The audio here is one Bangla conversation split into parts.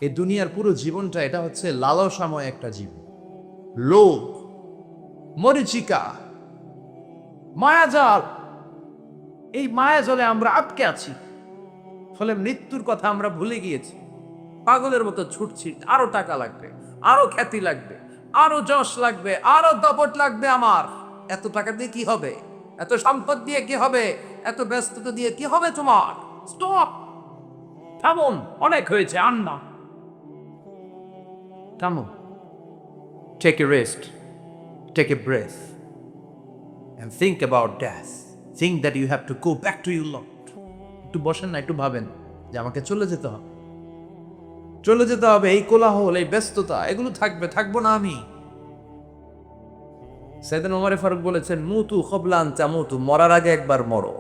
এই দুনিয়ার পুরো জীবনটা এটা হচ্ছে লালসাময় একটা জীবন। লোভ, মরিচিকা, মায়াজাল, এই মায়াজালে আমরা আটকে আছি। ফলে মৃত্যুর কথা আমরা ভুলে গিয়েছি। পাগলের মতো ছুটছি, আরো টাকা লাগবে, আরো খ্যাতি লাগবে, আরো যশ লাগবে, আরো দাপট লাগবে আমার। এত টাকা দিয়ে কি হবে? এত সম্পদ দিয়ে কি হবে? এত ব্যস্ততা দিয়ে কি হবে তোমার? স্টপ, থামুন, অনেক হয়েছে, আর না। থামুন, take a rest, take a breath and think about death. Think that you have to go back to your Lord. একটু বসেন না, একটু ভাবেন যে আমাকে চলে যেতে হবে। চলে যেতে হবে, এই কোলাহল, এই ব্যস্ততা, এগুলো থাকবে, থাকবো না আমি। সাইয়েদনা ওমর ফারুক বলেছেন, মুতু কবলান তামুতু, মরার আগে একবার মরো।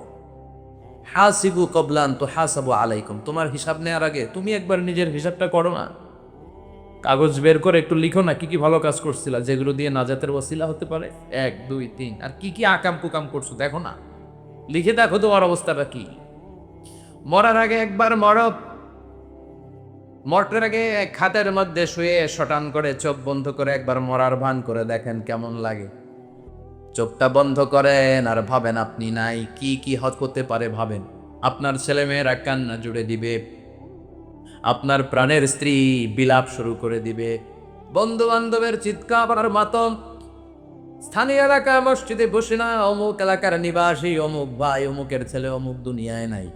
হাসিবু কবলান তো হাসাবু আলাইকুম, তোমার হিসাব নেওয়ার আগে তুমি একবার নিজের হিসাবটা করো না। কাগজ বের করে একটু লিখো না কি কি ভালো কাজ করছিলা, যেগুলো দিয়ে নাজাতের ওসিলা হতে পারে। 1 2 3, আর কি কি আকাম কুকাম করছো দেখো না, লিখে দেখো তোমার অবস্থাটা কি। মরার আগে একবার মরো। মরতের আগে খাতের মধ্যে শুয়ে শটান করে চোখ বন্ধ করে একবার মরার ভান করে দেখেন কেমন লাগে। চোখটা বন্ধ করেন আর ভাবেন আপনি নাই, কি কি হতে পারে ভাবেন। আপনার ছেলেমেয়েরা কান্না জুড়ে দিবে, আপনার প্রাণের স্ত্রী বিলাপ শুরু করে দিবে, বন্ধু বান্ধবের চিৎকার মাতম। স্থানীয় এলাকায় মসজিদে বসে না, অমুক এলাকার নিবাসী, অমুক ভাই, অমুকের ছেলে অমুক দুনিয়ায় নাই।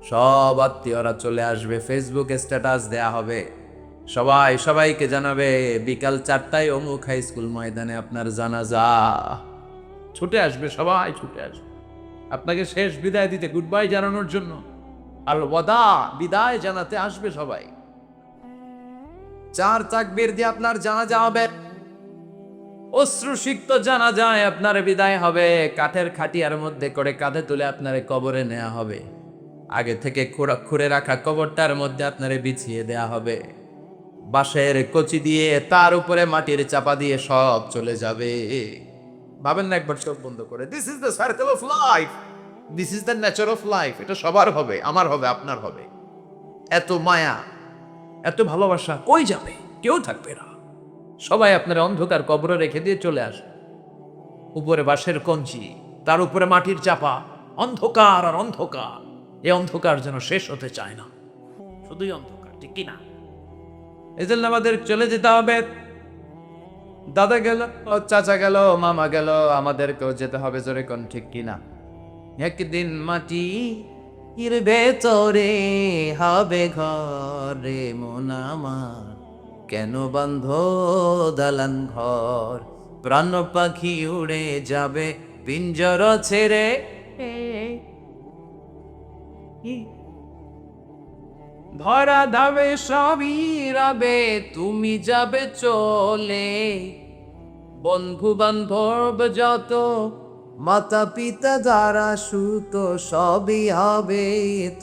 সব আত্মীয়রা চলে আসবে, ফেসবুকে স্ট্যাটাস দেয়া হবে, সবাই সবাইকে জানাবে বিকাল 4টায় অমুক হাই স্কুল ময়দানে আপনার জানাজা। ছুটে আসবে, সবাই ছুটে আসবে আপনাকে শেষ বিদায় দিতে, গুড বাই জানানোর জন্য। আল ওয়াদা, বিদায় জানাতে আসবে সবাই। 4 তাকবীর দিয়ে আপনার জানাজা হবে, অশ্রুসিক্ত জানাজায় আপনার বিদায় হবে। কাঠের খাটিয়ার মধ্যে করে কাঁধে তুলে আপনারে কবরে নেওয়া হবে। আগে থেকে খুঁড়ে রাখা কবরটার মধ্যে আপনারে বিছিয়ে দেয়া হবে। বাঁশের কচি দিয়ে তার উপরে মাটির চাপা দিয়ে সব চলে যাবে। ভাবেন না একবার চোখ বন্ধ করে, this is the circle of life, this is the nature of life. এটা সবার হবে, আমার হবে, আপনার হবে। এত মায়া, এত ভালোবাসা কই যাবে? কেউ থাকবে না। সবাই আপনার অন্ধকার কবরে রেখে দিয়ে চলে আসে। উপরে বাঁশের কঞ্চি, তার উপরে মাটির চাপা, অন্ধকার আর অন্ধকার। এই অন্ধকার যেন শেষ হতে চায় না, শুধুই অন্ধকার, ঠিক কিনা? এই জন্য আমাদের চলে যেতে হবে। দাদা গেল, চাচা গেল, মামা গেল, আমাদেরকেও যেতে হবে, জোরে কোন ঠিক কিনা? একদিন মাটি এর ভেতরে হবে ঘরে মন আমার, কেন বন্ধ দালান ঘর? প্রাণ পাখি উড়ে যাবে পিঞ্জর ছেড়ে। ধরা ধাবে সবই রবে, তুমি যাবে চলে। বন্ধু বান্ধব যত, মাতা পিতা যারা সুত, সবই হবে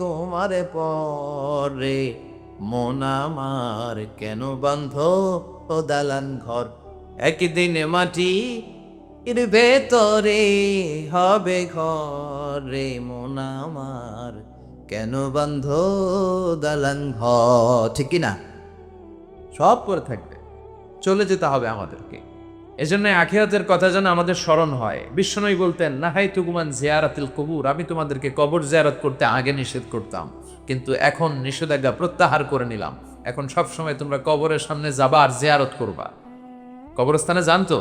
তোমার পরে। মন আমার কেন বন্ধ ও দালান ঘর? একদিন মাটি এর ভেতরে হবে ঘরে মন আমার, কেন বন্ধ দালান ঘর? ঠিক কিনা? সব করে থাকবে, চলে যেতে হবে আমাদেরকে। এজন্য আখিরাতের কথা যেন আমাদের স্মরণ হয়। বিশ্বনবী বলতেন, নাহাইতুকুমান জিয়ারাতিল কবুর, আমি তোমাদেরকে কবর জিয়ারত করতে আগে নিষেধ করতাম, কিন্তু এখন নিষেধাজ্ঞা প্রত্যাহার করে নিলাম। এখন সব সময় তোমরা কবরের সামনে যাবা আর জিয়ারত করবা। কবরস্থানে যান তো?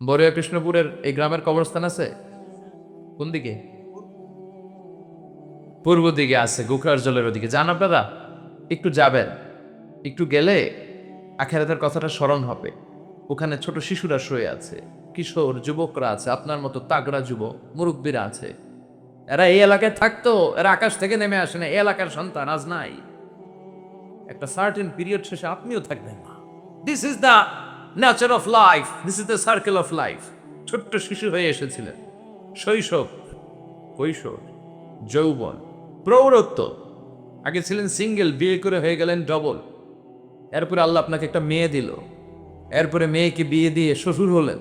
বড়ুয়া কৃষ্ণপুরের এই গ্রামের কবরস্থান আছে কোন দিকে? পূর্ব দিকে আছে, গুখরার জলের ওদিকে। যান আপনারা, একটু যাবেন, একটু গেলে আখিরাতের কথাটা স্মরণ হবে। ওখানে ছোট শিশুরা শুয়ে আছে, কিশোর যুবকরা আছে, আপনার মতো তাগড়া যুবক, মুরব্বীরা আছে। এরা এই এলাকায় থাকতো, এরা আকাশ থেকে নেমে আসে না, এই এলাকার সন্তান আজ নাই। একটা সার্টেন পিরিয়ড শেষে আপনিও থাকবেন না। This is the nature of life, this is the circle of life. ছোট্ট শিশু হয়ে এসেছিলেন, শৈশব, কৈশোর, যৌবন, প্রৌঢ়ত্ব। আগে ছিলেন সিঙ্গেল, বিয়ে করে হয়ে গেলেন ডবল। এরপরে আল্লাহ আপনাকে একটা মেয়ে দিল, এরপরে মেয়েকে বিয়ে দিয়ে শ্বশুর হলেন,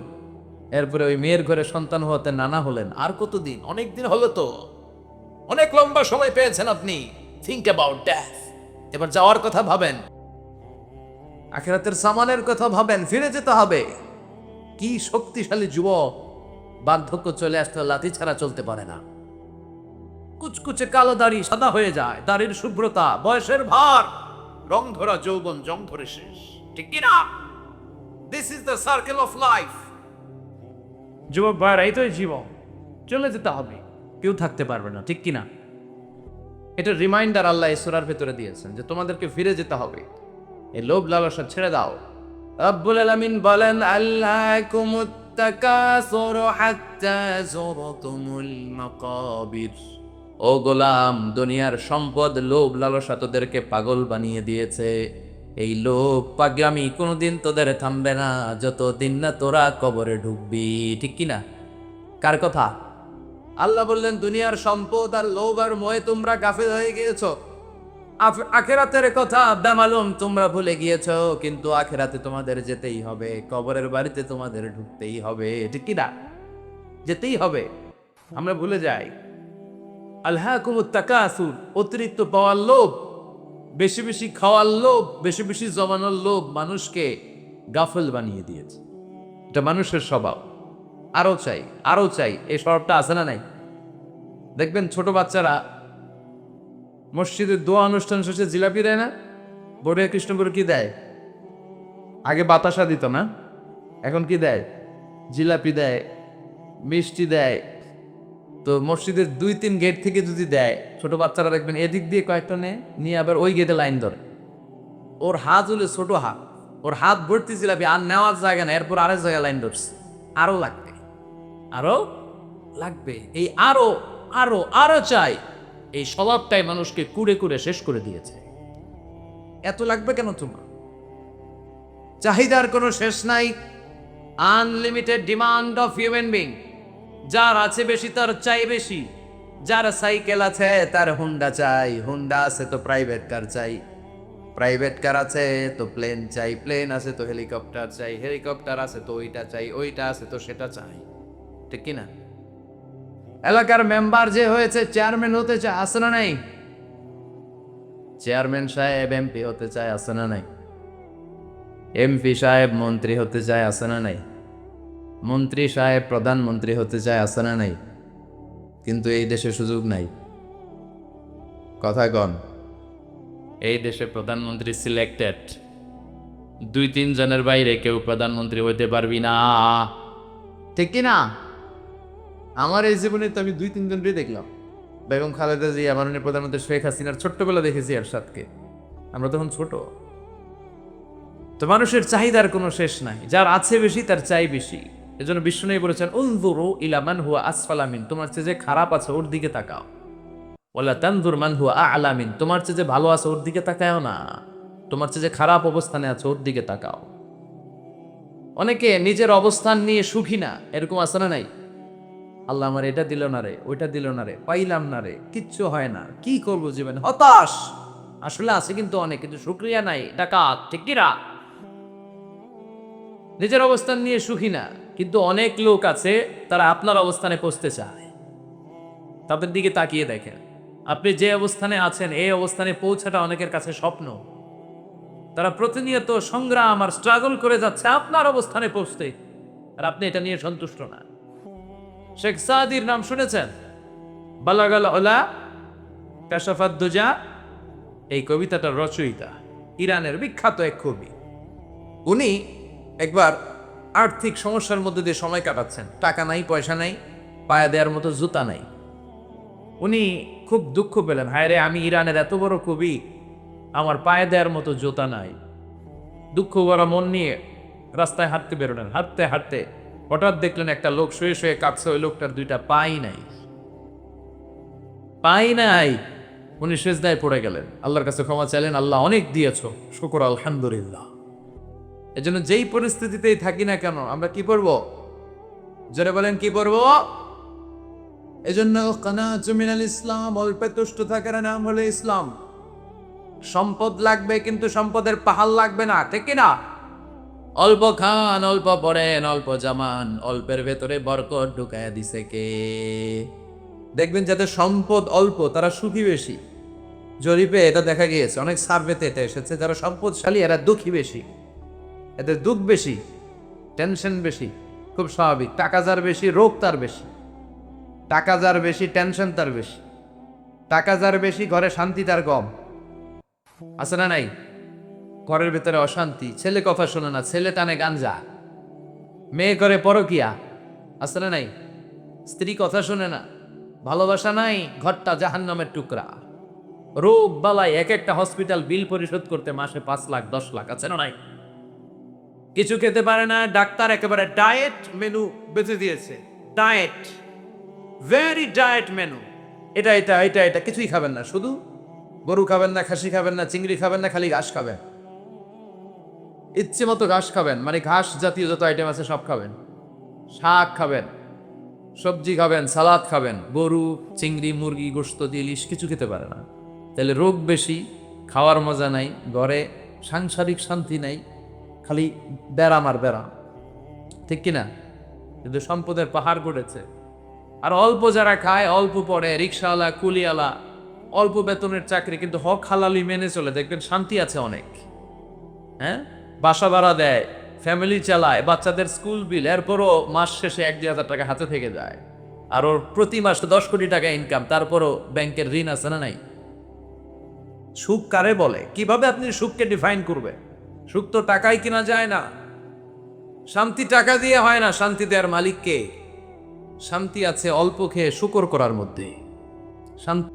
এরপরে ওই মেয়ের ঘরে সন্তান হতে নানা হলেন। আর কতদিন? অনেক দিন হলো তো, অনেক লম্বা সময় পেয়েছেন আপনি। Think about death. এবার যাওয়ার কথা ভাবেন। আখিরাতের সামানের কথা ভাবেন, ফিরে যেতে হবে। কি শক্তিশালী যুবক, বার্ধক্য চলে আসতে লাথি ছাড়া চলতে পারে না। কুচকুচে কালো দাড়ি সাদা হয়ে যায়, দাড়ির শুভ্রতা, বয়সের ভার, রং ধরা যৌবন জং ধরে শেষ, ঠিক কি না? This is the circle of life. যুবক ভাইরা, এই তো জীবন, চলে যেতে হবে, কেউ থাকতে পারবে না, ঠিক কি না? এটা রিমাইন্ডার আল্লাহ এই সূরার ভেতরে দিয়েছেন যে তোমাদেরকে ফিরে যেতে হবে। এই লোভ লালসা ছেড়ে দাও। রব্বুল আলামিন বলেন, আল্লাকুমুত তাকাসুর হাত্তা যুরতুমুল মাকাবির। ও গোলাম, দুনিয়ার সম্পদ, লোভ লালসা তোদেরকে পাগল বানিয়ে দিয়েছে। এই লোভ পাগলামি কোনোদিন তোদের থামবে না যতদিন না তোরা কবরে ঢুকবি, ঠিক কি না? কার কথা? আল্লাহ বললেন, দুনিয়ার সম্পদ আর লোভ আর মোহে তোমরা গাফিল হয়ে গিয়েছো। আখেরাতের কথা বেমালুম তোমরা ভুলে গিয়েছো, কিন্তু আখেরাতে তোমাদের যেতেই হবে, কবরের বাড়িতে তোমাদের ঢুকতেই হবে, ঠিক কি না? যেতেই হবে। আমরা ভুলে যাই। আলহাকুমুত তাকাসুর, অতিরিক্ত পাওয়ার লোভ, বেশি বেশি খাওয়ার লোভ, বেশি বেশি জমানোর লোভ মানুষকে গাফেল বানিয়ে দিয়েছে। এটা মানুষের স্বভাব। আরো চাই, আরো চাই, এই স্বভাবটা আছে না নাই? দেখবেন ছোট বাচ্চারা মসজিদের দোয়া অনুষ্ঠান শেষে জিলাপি দেয় না? বোর্ডে কৃষ্ণপুর কি দেয়? আগে বাতাসা দিত না, এখন কি দেয়? জিলাপি দেয়, মিষ্টি দেয়। তো মসজিদের 2-3 গেট থেকে যদি দেয়, ছোট বাচ্চারা দেখবেন এদিক দিয়ে কয়েকটা নিয়ে আবার ওই গেটে লাইন ধরে। ওর হাত হলে ছোট হাত, ওর হাত ভর্তি জিলাপি, আর নেওয়ার জায়গা না, এরপর আরেক জায়গায় লাইন ধরছে। আরো লাগবে, আরো লাগবে, এই আরো আরো আরো চাই, এই স্বভাবটাই মানুষকে কুড়ে কুড়ে শেষ করে দিয়েছে। এত লাগবে কেন তোমার? চাহিদার কোনো শেষ নাই। Unlimited demand of human being. যার আছে বেশি তার চাই বেশি। যার সাইকেল আছে তার হুন্ডা চাই, হুন্ডা আছে তো প্রাইভেট কার চাই, প্রাইভেট কার আছে তো প্লেন চাই, প্লেন আছে তো হেলিকপ্টার চাই, হেলিকপ্টার আছে তো ওইটা চাই, ওইটা আছে তো সেটা চাই, ঠিক কিনা? এলাকার মেম্বার যে হয়েছে চেয়ারম্যান হতে চায়, আছে না নাই? চেয়ারম্যান সাহেব এমপি হতে চায়, আছে না নাই? এমপি সাহেব মন্ত্রী হতে চায়, আছে না নাই? মন্ত্রী সাহেব প্রধানমন্ত্রী হতে চায়, আছে না নাই? কিন্তু এই দেশে সুযোগ নাই। কথা কন। এই দেশে প্রধানমন্ত্রী সিলেক্টেড, 2-3 জনের বাইরে কেউ প্রধানমন্ত্রী হইতে পারবি না, ঠিক কি না? আমার এই জীবনে তো আমি 2-3 জনই দেখলাম। বেগম খালেদা জিয়া, মাননীয় প্রধানমন্ত্রী শেখ হাসিনার ছোট্টবেলা দেখেছি এরশাদকে, আমরা তখন ছোট। তো মানুষের চাহিদার কোনো শেষ নাই, যার আছে বেশি তার চাই বেশি। এজন্য বিষ্ণু বলেছেন, উনজুরু ইলা মান হুয়া আসফালা মিন, তোমার চেয়ে যে খারাপ আছে ওর দিকে তাকাও। ওয়ালা তানজুর মান হুয়া আ'লা মিন, তোমার চেয়ে যে ভালো আছে ওর দিকে তাকাও না, তোমার চেয়ে যে খারাপ অবস্থানে আছে ওর দিকে তাকাও। অনেকে নিজের অবস্থান নিয়ে সুখী না, এরকম আছে না নাই? আল্লাহ আমার এটা দিল না রে, ওইটা দিল না রে, পাইলাম না রে, কিচ্ছু হয় না, কি করবো জীবনে, হতাশ। আসলে আছে কিন্তু অনেক, কিন্তু শুকরিয়া নাই, ডাকাত, ঠিক কি না? নিজের অবস্থান নিয়ে সুখী না, কিন্তু অনেক লোক আছে তারা আপনার অবস্থানে পৌঁছতে চায়। তাদের দিকে তাকিয়ে দেখেন, আপনি যে অবস্থানে আছেন এই অবস্থানে পৌঁছাটা অনেকের কাছে স্বপ্ন। তারা প্রতিনিয়ত সংগ্রাম আর স্ট্রাগল করে যাচ্ছে আপনার অবস্থানে পৌঁছতে, আর আপনি এটা নিয়ে সন্তুষ্ট না। শেখ সাদির নাম শুনেছেন? বালাগাল ওলা কাশাফাত দুজা, এই কবিতাটার রচয়িতা, ইরানের বিখ্যাত এক কবি। উনি একবার আর্থিক সমস্যার মধ্যে দিয়ে সময় কাটাচ্ছেন, টাকা নাই, পয়সা নাই, পায়ে দেওয়ার মতো জুতা নাই। উনি খুব দুঃখ পেলেন, হায় রে, আমি ইরানের এত বড় কবি, আমার পায়ে দেওয়ার মতো জুতা নাই। দুঃখ ভরা মন নিয়ে রাস্তায় হাঁটতে বেরোলেন। হাঁটতে হাঁটতে হঠাৎ দেখলেন একটা লোক শুয়ে শুয়ে কাঁদছে, ওই লোকটার 2টা পাই নাই, পাই নাই। উনি সেজদায় পড়ে গেলেন, আল্লাহর কাছে ক্ষমা চাইলেন, আল্লাহ অনেক দিয়েছ, শুকর আলহামদুলিল্লাহ। এজন্য যেই পরিস্থিতিতেই থাকি না কেন আমরা কি পড়বো? জোরে বলেন, কি পড়বো? এজন্য কানাতু মিনাল ইসলাম, অল্পে তুষ্ট থাকার নাম হলো ইসলাম। সম্পদ লাগবে কিন্তু সম্পদের পাহাড় লাগবে না, ঠিক কিনা? অল্প খান, অল্প পড়েন, অল্প জামান, অল্পের ভেতরে বরকত ঢুকায়া দিছে কে? দেখবেন যাদের সম্পদ অল্প তারা সুখী বেশি। জরিপে এটা দেখা গিয়েছে, অনেক সার্ভেতে এটা এসেছে, যারা সম্পদশালী এরা দুঃখী বেশি। এদের দুঃখ বেশি, টেনশন বেশি, খুব স্বাভাবিক। টাকা যার বেশি, রোগ তার বেশি। টাকা যার বেশি, টেনশন তার বেশি। টাকা যার বেশি, ঘরে শান্তি তার কম। আছে না নাই? ঘরের ভেতরে অশান্তি, ছেলে কথা শোনে না, ছেলে টানে গাঞ্জা, মেয়ে করে পরকিয়া। আছে না নাই? স্ত্রী কথা শোনে না, ভালোবাসা নাই, ঘরটা জাহান্নামের টুকরা। রোগ বালাই, এক একটা হসপিটাল বিল পরিশোধ করতে মাসে 5 লাখ 10 লাখ। আছে না নাই? কিছু খেতে পারে না, ডাক্তার একেবারে ডায়েট মেনু বেঁচে দিয়েছে। Diet, very diet menu. এটা এটা এটা এটা কিছুই খাবেন না, শুধু গরু খাবেন না, খাসি খাবেন না, চিংড়ি খাবেন না, খালি ঘাস খাবেন। ইচ্ছে মতো ঘাস খাবেন, মানে ঘাস জাতীয় যত আইটেম আছে সব খাবেন। শাক খাবেন, সবজি খাবেন, সালাদ খাবেন। গরু, চিংড়ি, মুরগি, গোশত, ইলিশ কিছু খেতে পারে না। তাহলে রোগ বেশি, খাওয়ার মজা নাই, ঘরে সাংসারিক শান্তি নাই, খালি ব্যারাম আর ব্যারাম। ঠিক কিনা? কিন্তু সম্পদের পাহাড় গড়েছে। আর অল্প যারা খায়, অল্প পড়ে, রিক্সাওয়ালা, কুলিওয়ালা, অল্প বেতনের চাকরি, কিন্তু হক হালালি মেনে চলে, দেখবেন শান্তি আছে অনেক। হ্যাঁ, বাসা ভাড়া দেয়, ফ্যামিলি চালায়, বাচ্চাদের স্কুল বিল, এরপরও মাস শেষে 1-2 হাজার টাকা হাতে থেকে যায়। আর ওর প্রতি মাসে 10 কোটি টাকা ইনকাম, তারপরও ব্যাংকের ঋণ আছে না নাই? সুখ কারে বলে? কিভাবে আপনি সুখকে ডিফাইন করবে? সুখ তো টাকায় কিনা যায় না। শান্তি টাকা দিয়ে হয় না, শান্তি দেওয়ার মালিককে। শান্তি আছে অল্প খেয়ে শুকর করার মধ্যে। শান্তি